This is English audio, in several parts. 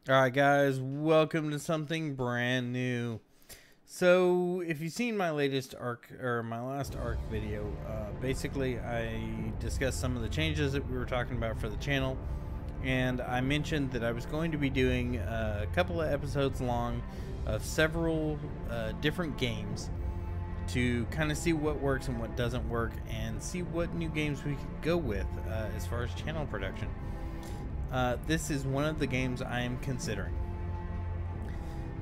Alright guys, welcome to something brand new. So, if you've seen my latest ARC, or my last ARC video, basically I discussed some of the changes that we were talking about for the channel. And I mentioned that I was going to be doing a couple of episodes long of several different games to kind of see what works and what doesn't work, and see what new games we could go with as far as channel production. This is one of the games I am considering.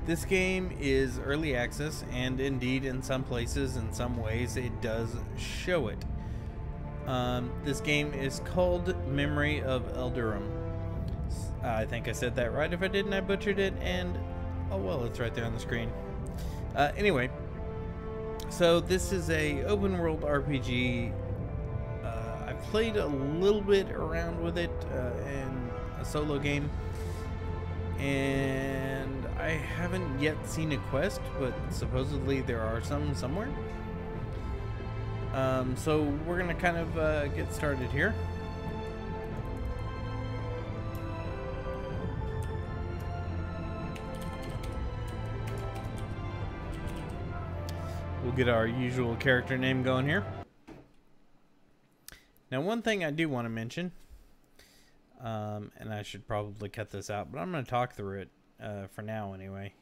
This game is early access, and indeed in some places, in some ways, it does show it. This game is called Memory of Eldurim. I think I said that right. If I didn't, I butchered it, and oh well, it's right there on the screen. Anyway, so this is a open world RPG. I've played a little bit around with it in a solo game, and I haven't yet seen a quest, but supposedly there are some somewhere. So we're gonna kind of get started here. We'll get our usual character name going here. Now, one thing I do want to mention, and I should probably cut this out, but I'm going to talk through it for now anyway.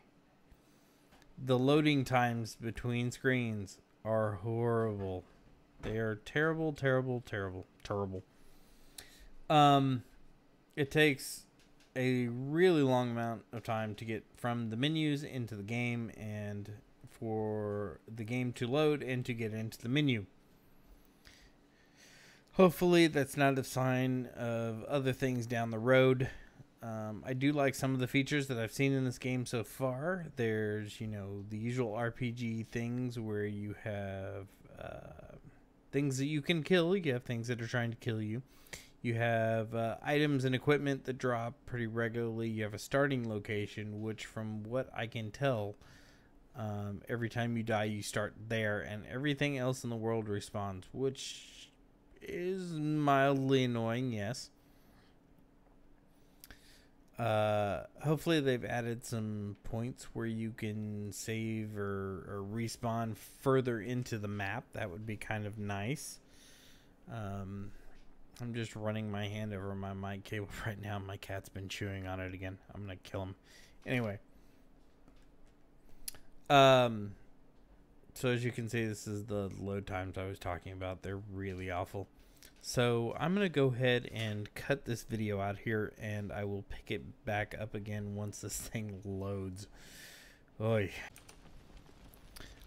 The loading times between screens are horrible. They are terrible, terrible, terrible, terrible. It takes a really long amount of time to get from the menus into the game, and for the game to load and to get into the menu. Hopefully that's not a sign of other things down the road. I do like some of the features that I've seen in this game so far. There's, you know, the usual RPG things where you have things that you can kill. You have things that are trying to kill you. You have items and equipment that drop pretty regularly. You have a starting location, which from what I can tell, every time you die you start there, and everything else in the world respawns, which is mildly annoying, yes. Hopefully they've added some points where you can save or respawn further into the map. That would be kind of nice. I'm just running my hand over my mic cable right now. My cat's been chewing on it again. I'm gonna kill him. Anyway. So as you can see, this is the load times I was talking about. They're really awful. So I'm going to go ahead and cut this video out here, and I will pick it back up again once this thing loads. Oy.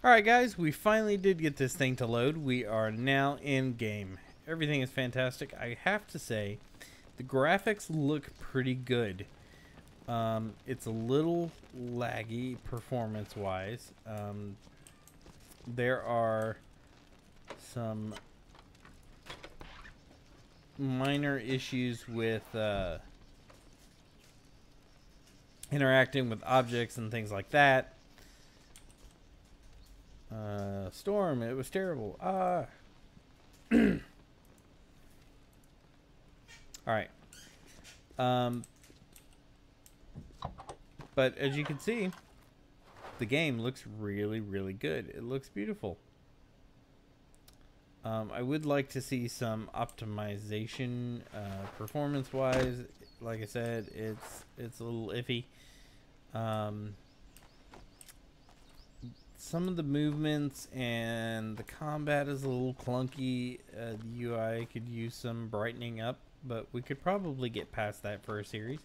Alright guys, we finally did get this thing to load. We are now in game. Everything is fantastic. I have to say, the graphics look pretty good. It's a little laggy performance-wise. There are some minor issues with interacting with objects and things like that. Storm, it was terrible. Alright. But as you can see, the game looks really, really good. It looks beautiful. I would like to see some optimization performance-wise. Like I said, it's a little iffy. Some of the movements and the combat is a little clunky. The UI could use some brightening up, but we could probably get past that for a series.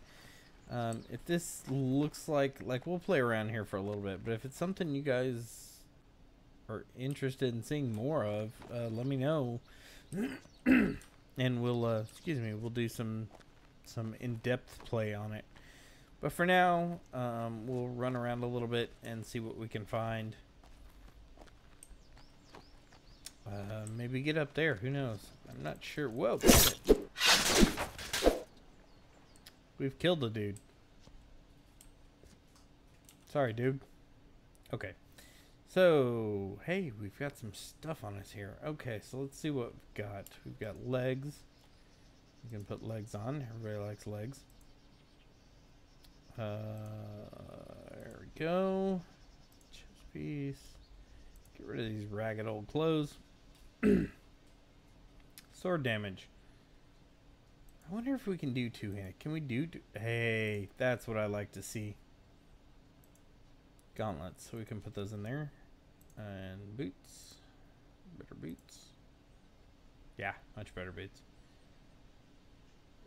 If this looks like we'll play around here for a little bit, but if it's something you guys are interested in seeing more of, let me know, and we'll we'll do some in-depth play on it. But for now, we'll run around a little bit and see what we can find. Maybe get up there, who knows? I'm not sure. Whoa, we've killed a dude. Sorry, dude. Okay. So, hey, we've got some stuff on us here. Okay, so let's see what we've got. We've got legs. You can put legs on. Everybody likes legs. There we go. Chest piece. Get rid of these ragged old clothes. Sword damage. I wonder if we can do two-handed. Can we do... Hey, that's what I like to see. Gauntlets. So we can put those in there. And boots. Better boots. Yeah, much better boots.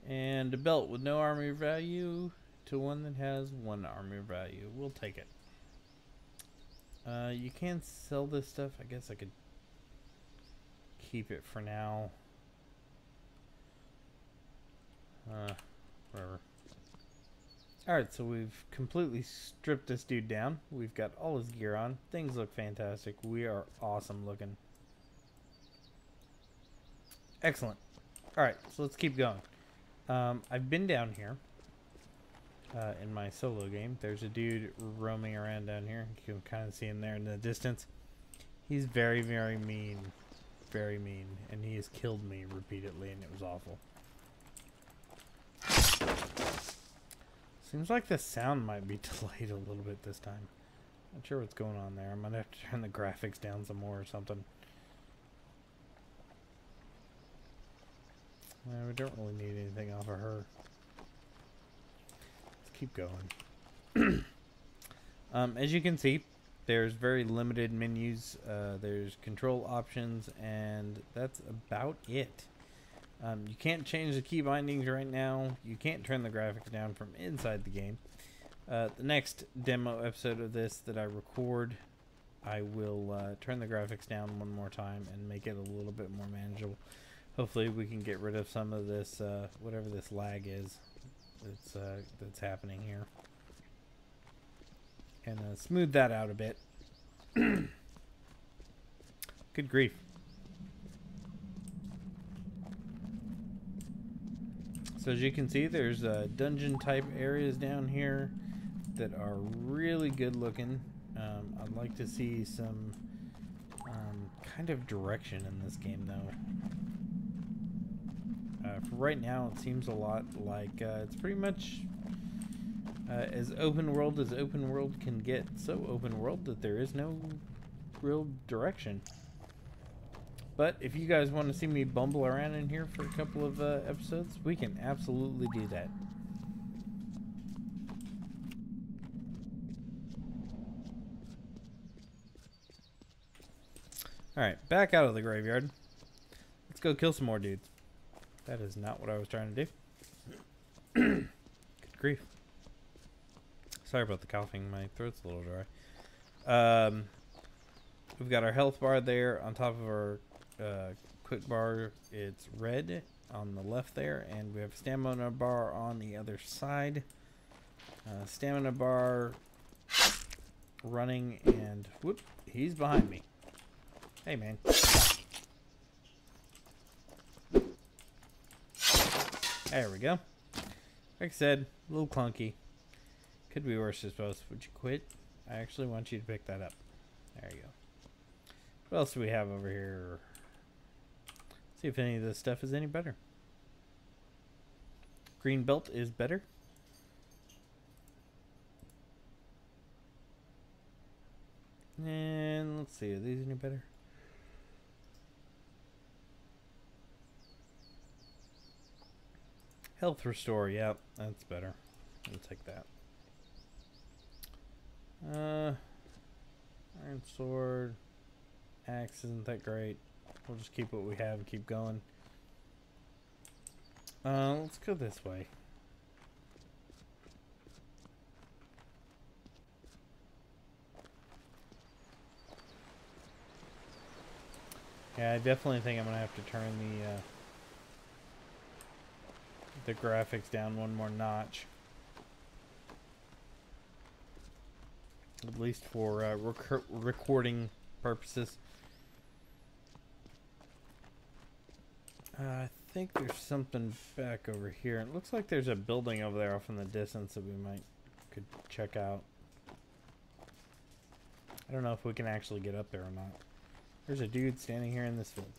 And a belt with no armor value to one that has one armor value. We'll take it. You can sell this stuff. I guess I could keep it for now. Whatever. Alright, so we've completely stripped this dude down. We've got all his gear on. Things look fantastic. We are awesome looking. Excellent. Alright, so let's keep going. I've been down here in my solo game. There's a dude roaming around down here. You can kind of see him there in the distance. He's very, very mean. Very mean. And he has killed me repeatedly, and it was awful. Seems like the sound might be delayed a little bit this time. Not sure what's going on there. I might have to turn the graphics down some more or something. We don't really need anything off of her. Let's keep going. As you can see, there's very limited menus. There's control options, and that's about it. You can't change the key bindings right now. You can't turn the graphics down from inside the game. The next demo episode of this that I record, I will turn the graphics down one more time and make it a little bit more manageable. Hopefully we can get rid of some of this, whatever this lag is that's happening here. And smooth that out a bit. Good grief. So as you can see, there's dungeon type areas down here that are really good looking. I'd like to see some kind of direction in this game though. For right now, it seems a lot like it's pretty much as open world can get. So open world that there is no real direction. But if you guys want to see me bumble around in here for a couple of episodes, we can absolutely do that. Alright, back out of the graveyard. Let's go kill some more dudes. That is not what I was trying to do. Good grief. Sorry about the coughing. My throat's a little dry. We've got our health bar there. On top of our quick bar, it's red on the left there. And we have a stamina bar on the other side. Stamina bar running, and whoop, he's behind me. Hey, man. There we go. Like I said, a little clunky. Could be worse, I suppose. Would you quit? I actually want you to pick that up. There you go. What else do we have over here? See if any of this stuff is any better. Green belt is better. And let's see, are these any better? Health restore, yep, that's better. I'll take that. Iron sword. Axe isn't that great. We'll just keep what we have and keep going. Let's go this way. Yeah, I definitely think I'm gonna have to turn the graphics down one more notch. At least for recording purposes. I think there's something back over here. It looks like there's a building over there off in the distance that we could check out. I don't know if we can actually get up there or not. There's a dude standing here in this field.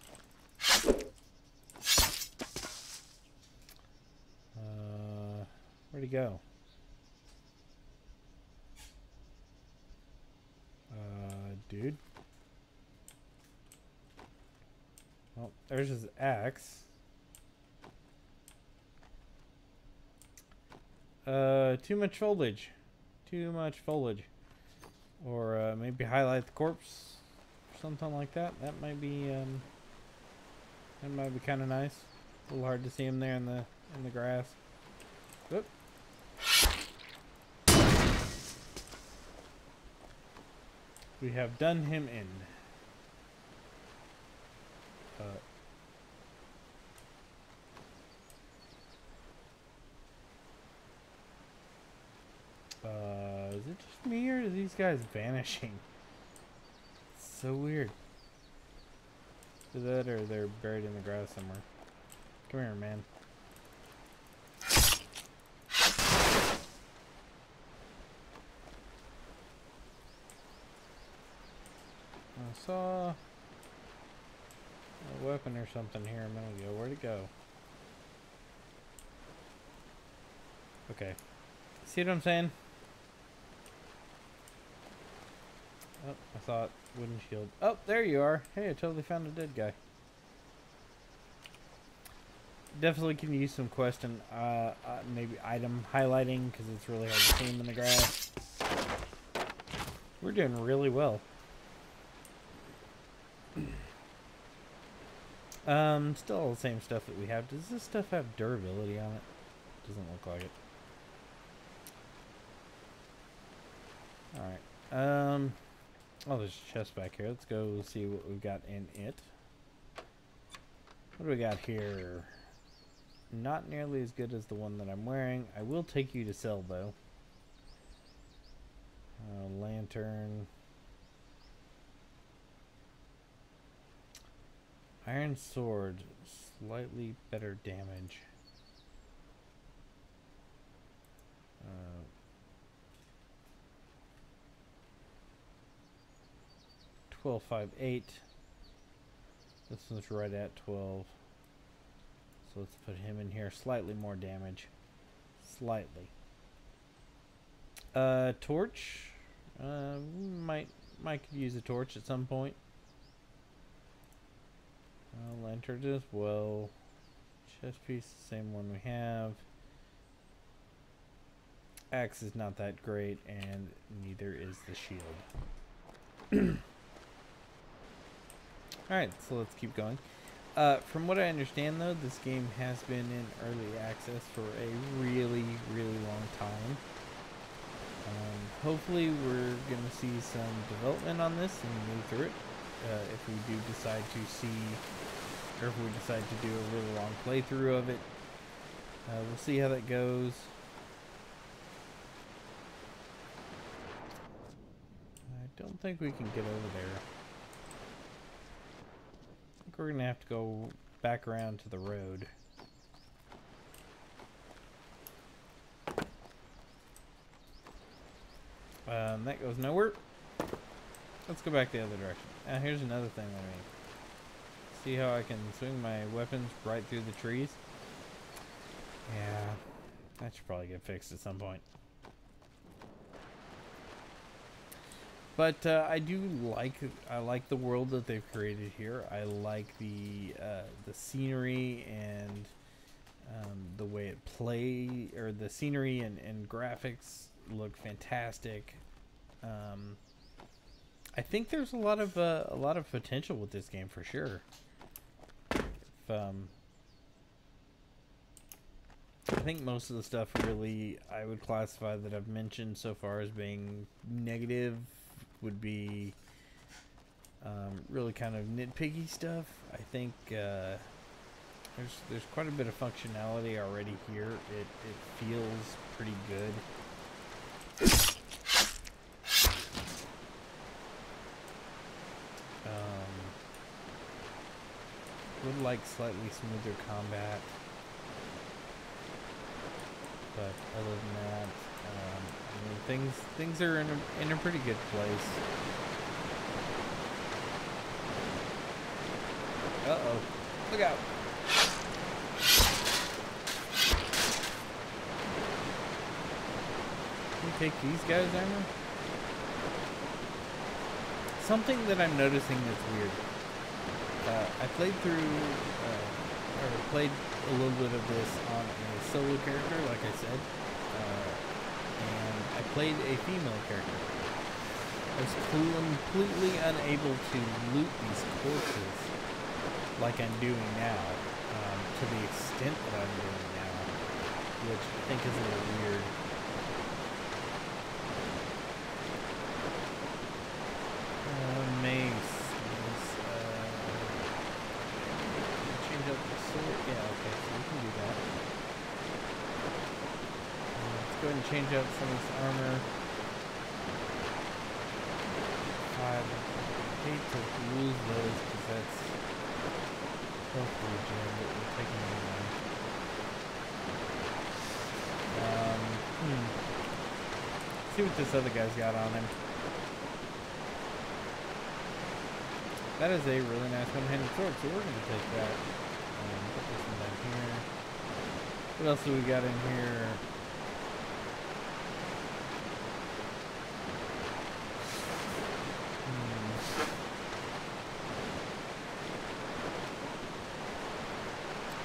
Where'd he go? dude. Well, there's his axe. Too much foliage. Too much foliage. Or maybe highlight the corpse or something like that. That might be kind of nice. A little hard to see him there in the grass. Whoop. We have done him in. Is it just me or are these guys vanishing? It's so weird. Is that or they're buried in the grass somewhere? Come here, man. I saw a weapon or something here a minute ago. Where'd it go? Okay. See what I'm saying? Oh, I thought wooden shield. Oh, there you are. Hey, I totally found a dead guy. Definitely can use some quest and maybe item highlighting because it's really hard to see him in the grass. We're doing really well. Still all the same stuff that we have. Does this stuff have durability on it? Doesn't look like it. Alright. Oh, there's a chest back here. Let's go see what we've got in it. What do we got here? Not nearly as good as the one that I'm wearing. I will take you to sell, though. Lantern. Iron sword. Slightly better damage. 12.58. This one's right at 12. So let's put him in here. Slightly more damage. Slightly. Torch. Might could use a torch at some point. Lantern as well. Chest piece, the same one we have. Axe is not that great, and neither is the shield. Alright, so let's keep going. From what I understand, though, this game has been in early access for a really, really long time. Hopefully we're going to see some development on this and move through it. If we do decide to see, or if we decide to do a really long playthrough of it. We'll see how that goes. I don't think we can get over there. I think we're going to have to go back around to the road. That goes nowhere. Let's go back the other direction. Now here's another thing I mean. See how I can swing my weapons right through the trees? Yeah, that should probably get fixed at some point. But I like the world that they've created here. I like the scenery and the way it the scenery and graphics look fantastic. I think there's a lot of potential with this game for sure. I think most of the stuff really I would classify that I've mentioned so far as being negative would be really kind of nitpicky stuff. I think there's quite a bit of functionality already here. It feels pretty good. Would like slightly smoother combat, but other than that, I mean, things are in a pretty good place. Uh-oh, look out! Can we take these guys' armor? something that I'm noticing that's weird. I played through, or played a little bit of this on a solo character, like I said, and I played a female character. I was completely unable to loot these corpses like I'm doing now, to the extent that I'm doing now, which I think is a little weird. Mace. Change up the sword. Yeah, okay, so we can do that. Let's go ahead and change up some of this armor. I hate to lose those because that's health regen that we're taking anyway. See what this other guy's got on him. That is a really nice one-handed sword, so we're going to take that. Put this one down here. What else do we got in here?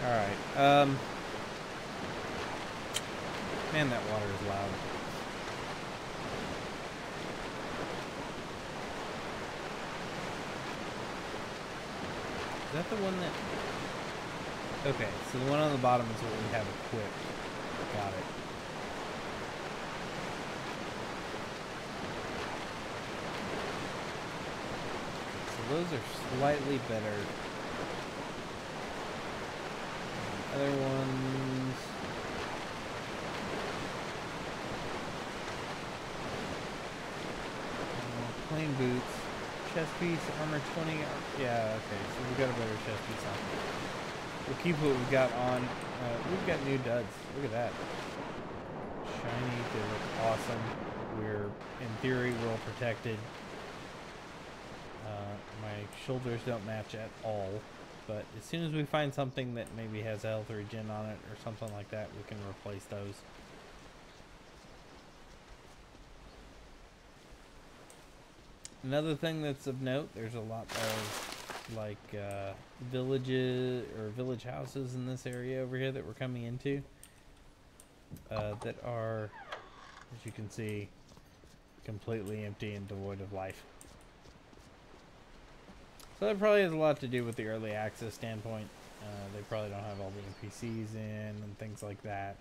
Alright, man, that water is loud. Is that the one that... Okay, so the one on the bottom is what we have equipped. Got it. So those are slightly better. Other ones... plain boots. Chest piece, armor 20. Yeah, okay, so we got a better chest piece on. We'll keep what we've got on. We've got new duds. Look at that. Shiny, they look awesome. We're, in theory, well protected. My shoulders don't match at all. But as soon as we find something that maybe has a health regen on it or something like that, we can replace those. Another thing that's of note, there's a lot of like villages or village houses in this area over here that we're coming into that are, as you can see, completely empty and devoid of life. So that probably has a lot to do with the early access standpoint. They probably don't have all the NPCs in and things like that.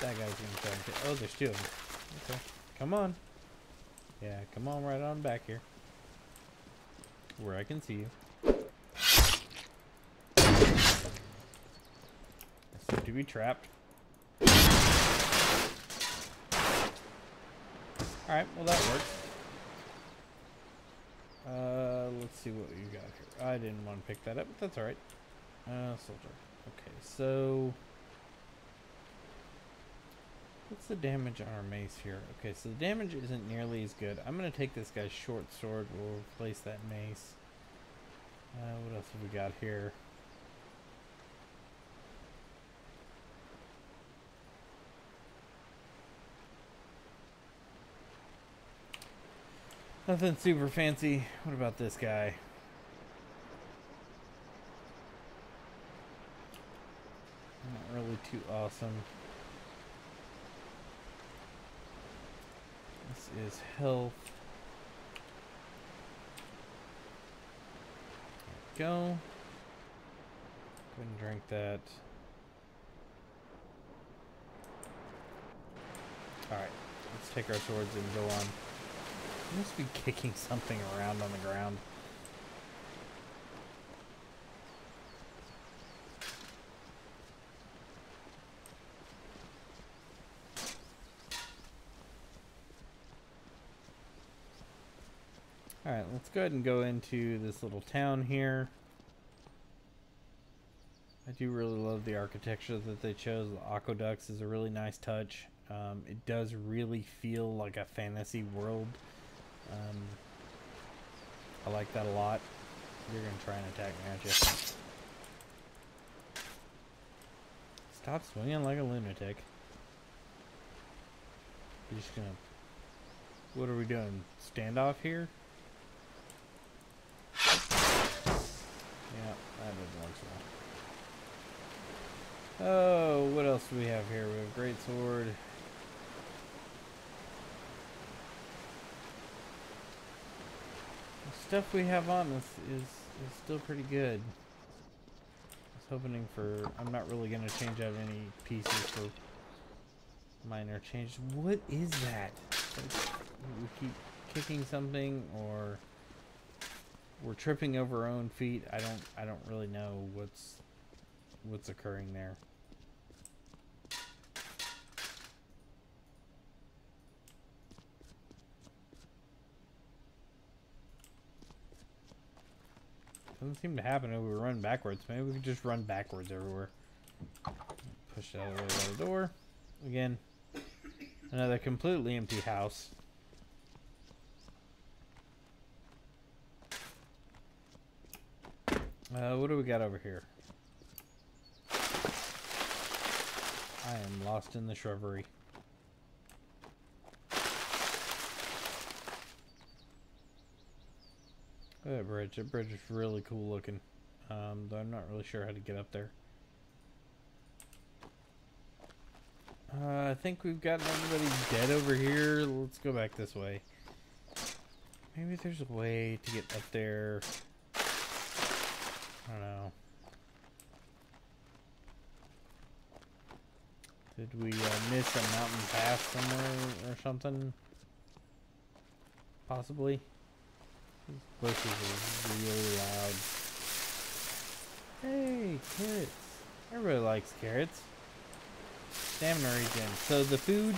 That guy's gonna try and get... Oh, there's two of them. Okay, come on. Yeah, come on right on back here. Where I can see you. I seem to be trapped. Alright, well that works. Let's see what you got here. I didn't want to pick that up, but that's alright. Soldier. Okay, so... what's the damage on our mace here? Okay, so the damage isn't nearly as good. I'm going to take this guy's short sword. We'll replace that mace. What else have we got here? Nothing super fancy. What about this guy? Not really too awesome. This is health. There we go. Go ahead and drink that. Alright, let's take our swords and go on. I must be kicking something around on the ground. Alright, let's go ahead and go into this little town here. I do really love the architecture that they chose. The aqueducts is a really nice touch. It does really feel like a fantasy world. I like that a lot. You're going to try and attack me, aren't you? Stop swinging like a lunatic. You're just going to What are we doing? Standoff here? Yeah, that doesn't look so well. Oh, what else do we have here? We have great sword. The stuff we have on us is still pretty good. I was hoping for... I'm not really going to change out any pieces for minor changes. What is that? Like, we keep kicking something, or we're tripping over our own feet. I don't really know what's occurring there. Doesn't seem to happen when we run backwards. Maybe we could just run backwards everywhere. Push that out of the door. Again, another completely empty house. What do we got over here? I am lost in the shrubbery. That bridge. That bridge is really cool looking. Though I'm not really sure how to get up there. I think we've gotten everybody dead over here. Let's go back this way. Maybe there's a way to get up there. I don't know. Did we miss a mountain pass somewhere or something? Possibly. These bushes are really loud. Hey, carrots. Everybody likes carrots. Stamina regen. So the food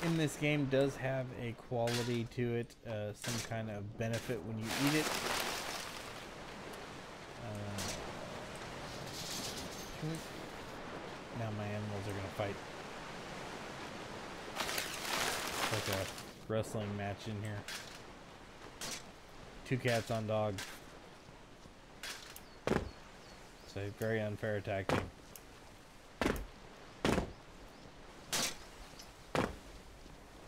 in this game does have a quality to it, some kind of benefit when you eat it. Now my animals are gonna fight. It's like a wrestling match in here. Two cats on dog. It's a very unfair attack team.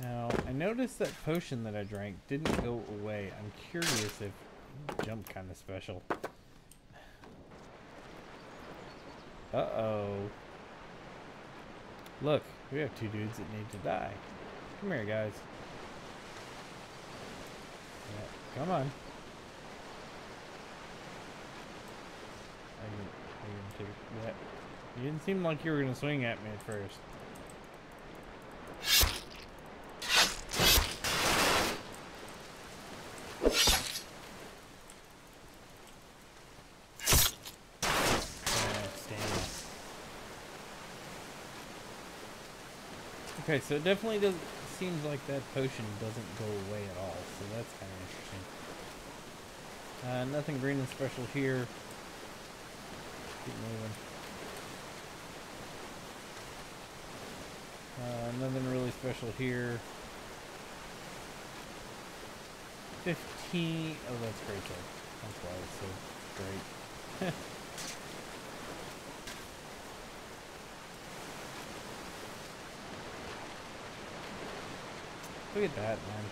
Now, I noticed that potion that I drank didn't go away. I'm curious if it jumped kind of special. Uh-oh. Look, we have two dudes that need to die. Come here, guys. Yeah, come on. Are you gonna take that? You didn't seem like you were gonna swing at me at first. Okay, so it definitely doesn't seems like that potion doesn't go away at all, so that's kind of interesting. Nothing green and special here. Keep moving. Nothing really special here. 15. Oh, that's great. That's why it's so great. Look at that, man.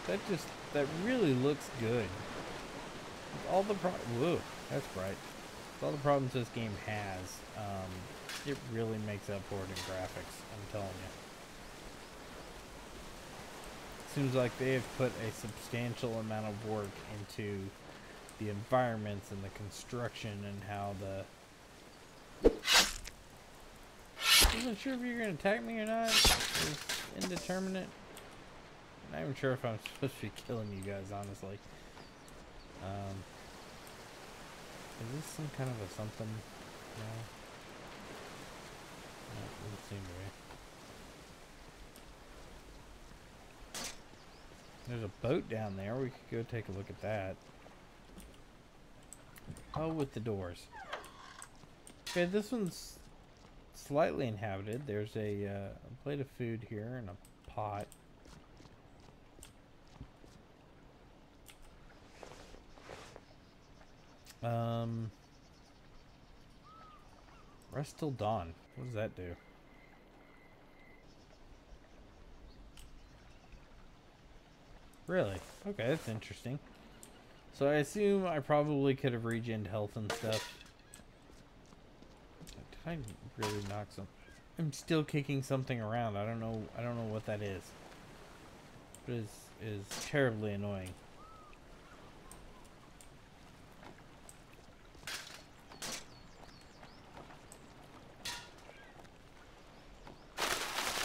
That really looks good. With all the whoa, that's bright. With all the problems this game has, it really makes up for it in graphics, I'm telling you. Seems like they have put a substantial amount of work into the environments and the construction and how the... I wasn't sure if you're going to attack me or not. It was indeterminate. I'm not even sure if I'm supposed to be killing you guys, honestly. Is this some kind of a something? No? No, it doesn't seem to be. There's a boat down there. We could go take a look at that. Oh, with the doors. Okay, this one's slightly inhabited. There's a plate of food here and a pot. Rest till dawn. What does that do? Really? Okay, that's interesting. So I assume I probably could have regened health and stuff. Did I really knock some? I'm still kicking something around. I don't know what that is. It is terribly annoying.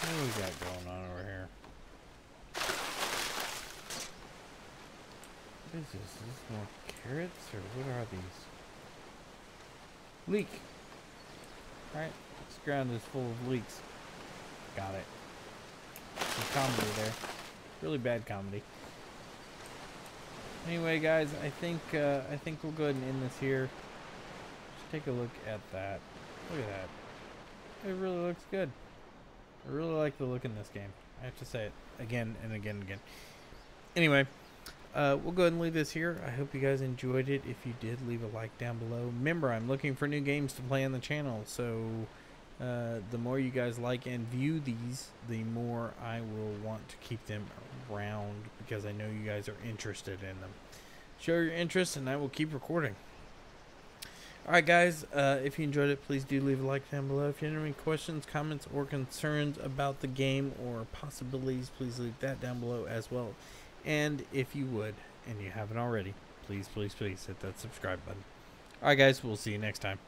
What do we got going on over here? What is this? Is this more carrots or what are these? Leek. Alright, this ground is full of leeks. Got it. Some comedy there. Really bad comedy. Anyway, guys, I think we'll go ahead and end this here. Just take a look at that. Look at that. It really looks good. I really like the look in this game. I have to say it again and again and again. Anyway, we'll go ahead and leave this here. I hope you guys enjoyed it. If you did, leave a like down below. Remember, I'm looking for new games to play on the channel, so the more you guys like and view these, the more I will want to keep them around because I know you guys are interested in them. Show your interest and I will keep recording. Alright guys, if you enjoyed it, please do leave a like down below. If you have any questions, comments, or concerns about the game or possibilities, please leave that down below as well. And if you would, and you haven't already, please hit that subscribe button. Alright guys, we'll see you next time.